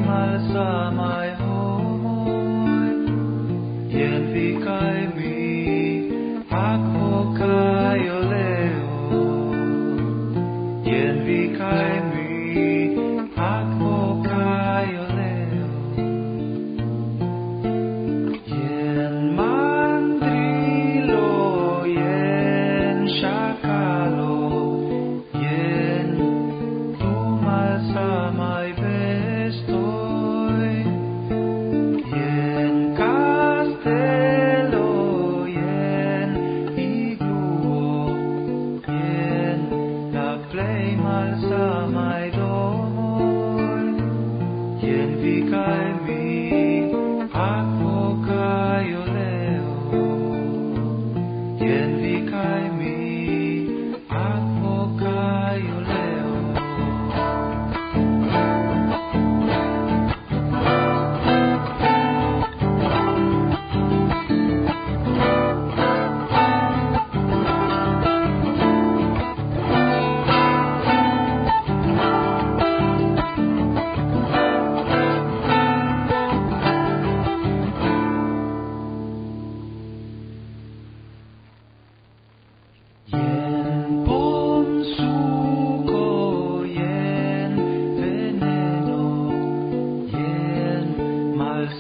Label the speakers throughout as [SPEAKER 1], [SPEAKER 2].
[SPEAKER 1] malsamai homoi yen vikai mi akhokai oleo yen vikai mi akhokai oleo yen mandrilo yen shakalo yen malsamai bestoi yen castello yen igluo yen la plei malsamai domoi yen vikai mi akvokai oleo yen vikai mi akvokai oleo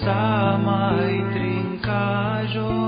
[SPEAKER 1] samai trincajo